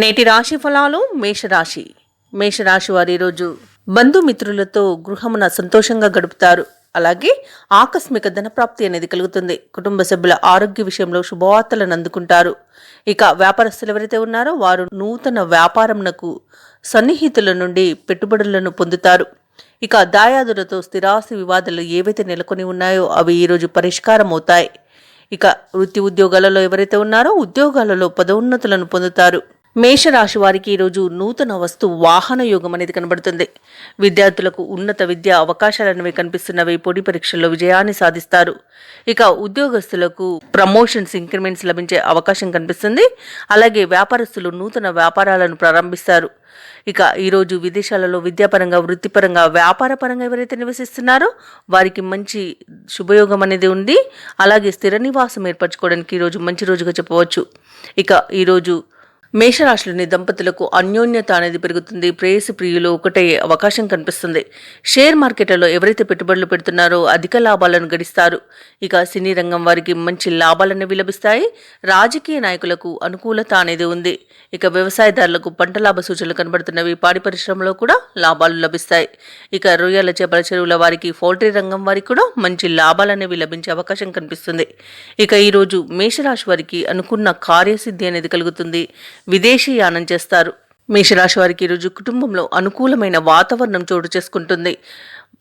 నేటి రాశి ఫలాలు. మేషరాశి వారి రోజు బంధుమిత్రులతో గృహమున సంతోషంగా గడుపుతారు. అలాగే ఆకస్మిక ధనప్రాప్తి అనేది కలుగుతుంది. కుటుంబ సభ్యుల ఆరోగ్య విషయంలో శుభవార్తలను అందుకుంటారు. ఇక వ్యాపారస్తులు ఎవరైతే ఉన్నారో వారు నూతన వ్యాపారంనకు సన్నిహితుల నుండి పెట్టుబడులను పొందుతారు. ఇక దాయాదులతో స్థిరాస్తి వివాదాలు ఏవైతే నెలకొని ఉన్నాయో అవి ఈరోజు పరిష్కారం అవుతాయి. ఇక వృత్తి ఉద్యోగాలలో ఎవరైతే ఉన్నారో ఉద్యోగాలలో పదోన్నతులను పొందుతారు. మేషరాశి వారికి ఈరోజు నూతన వస్తు వాహన యోగం అనేది కనబడుతుంది. విద్యార్థులకు ఉన్నత విద్యా అవకాశాలనేవి కనిపిస్తున్నవి. పోటీ పరీక్షల్లో విజయాన్ని సాధిస్తారు. ఇక ఉద్యోగస్తులకు ప్రమోషన్స్, ఇంక్రిమెంట్స్ లభించే అవకాశం కనిపిస్తుంది. అలాగే వ్యాపారస్తులు నూతన వ్యాపారాలను ప్రారంభిస్తారు. ఇక ఈరోజు విదేశాలలో విద్యాపరంగా, వృత్తిపరంగా, వ్యాపారపరంగా ఎవరైతే నివసిస్తున్నారో వారికి మంచి శుభయోగం అనేది ఉంది. అలాగే స్థిర నివాసం ఏర్పరచుకోవడానికి ఈరోజు మంచి రోజుగా చెప్పవచ్చు. ఇక ఈరోజు మేషరాశిలోని దంపతులకు అన్యోన్యత అనేది పెరుగుతుంది. ప్రేయసి ప్రియులు ఒకటయ్యే అవకాశం కనిపిస్తుంది. షేర్ మార్కెట్లలో ఎవరైతే పెట్టుబడులు పెడుతున్నారో అధిక లాభాలను గడిస్తారు. ఇక సినీ రంగం వారికి మంచి లాభాలనేవి లభిస్తాయి. రాజకీయ నాయకులకు అనుకూలత అనేది ఉంది. ఇక వ్యవసాయదారులకు పంట లాభ సూచనలు కనబడుతున్నవి. పాడి పరిశ్రమలో కూడా లాభాలు లభిస్తాయి. ఇక రొయ్యల చేపల చెరువుల వారికి, పౌల్ట్రీ రంగం వారికి కూడా మంచి లాభాలనేవి లభించే అవకాశం కనిపిస్తుంది. ఇక ఈరోజు మేషరాశి వారికి అనుకున్న కార్యసిద్ధి అనేది కలుగుతుంది. విదేశీయానం చేస్తారు. మేషరాశి వారికి ఈరోజు కుటుంబంలో అనుకూలమైన వాతావరణం చోటు చేసుకుంటుంది.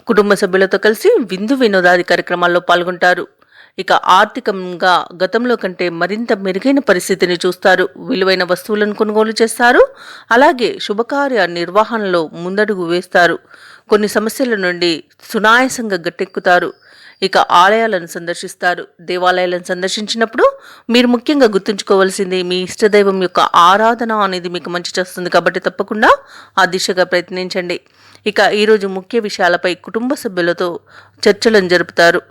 కుటుంబ సభ్యులతో కలిసి విందు వినోదాది కార్యక్రమాల్లో పాల్గొంటారు. ఇక ఆర్థికంగా గతంలో కంటే మరింత మెరుగైన పరిస్థితిని చూస్తారు. విలువైన వస్తువులను కొనుగోలు చేస్తారు. అలాగే శుభకార్య నిర్వహణలో ముందడుగు వేస్తారు. కొన్ని సమస్యల నుండి సునాయాసంగా గట్టెక్కుతారు. ఇక ఆలయాలను సందర్శిస్తారు. దేవాలయాలను సందర్శించినప్పుడు మీరు ముఖ్యంగా గుర్తుంచుకోవాల్సింది మీ ఇష్టదైవం యొక్క ఆరాధన అనేది మీకు మంచి చేస్తుంది. కాబట్టి తప్పకుండా ఆ దిశగా ప్రయత్నించండి. ఇక ఈరోజు ముఖ్య విషయాలపై కుటుంబ సభ్యులతో చర్చలను జరుపుతారు.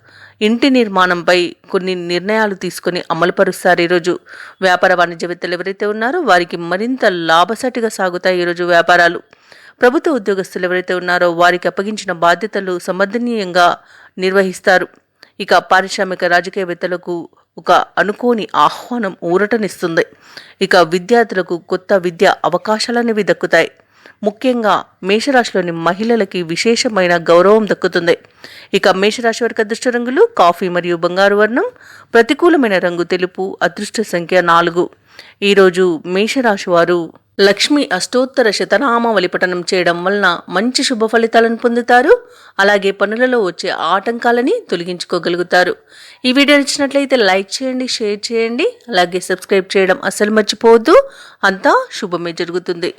ఇంటి నిర్మాణంపై కొన్ని నిర్ణయాలు తీసుకుని అమలుపరుస్తారు. ఈరోజు వ్యాపార వాణిజ్యవేత్తలు ఎవరైతే ఉన్నారో వారికి మరింత లాభసాటిగా సాగుతాయి ఈరోజు వ్యాపారాలు. ప్రభుత్వ ఉద్యోగస్తులు ఎవరైతే ఉన్నారో వారికి అప్పగించిన బాధ్యతలు సమర్థనీయంగా నిర్వహిస్తారు. ఇక పారిశ్రామిక రాజకీయవేత్తలకు ఒక అనుకోని ఆహ్వానం ఊరటనిస్తుంది. ఇక విద్యార్థులకు కొత్త విద్యా అవకాశాలనేవి దక్కుతాయి. ముఖ్యంగా మేషరాశిలోని మహిళలకి విశేషమైన గౌరవం దక్కుతుంది. ఇక మేషరాశి వారికి అదృష్ట రంగులు కాఫీ మరియు బంగారు వర్ణం. ప్రతికూలమైన రంగు తెలుపు. అదృష్ట సంఖ్య 4. ఈరోజు మేషరాశి వారు లక్ష్మి అష్టోత్తర శతనామావళి పఠనం చేయడం వలన మంచి శుభ ఫలితాలను పొందుతారు. అలాగే పనులలో వచ్చే ఆటంకాలని తొలగించుకోగలుగుతారు. ఈ వీడియో నచ్చినట్లయితే లైక్ చేయండి, షేర్ చేయండి. అలాగే సబ్స్క్రైబ్ చేయడం అస్సలు మర్చిపోవద్దు. అంతా శుభమే జరుగుతుంది.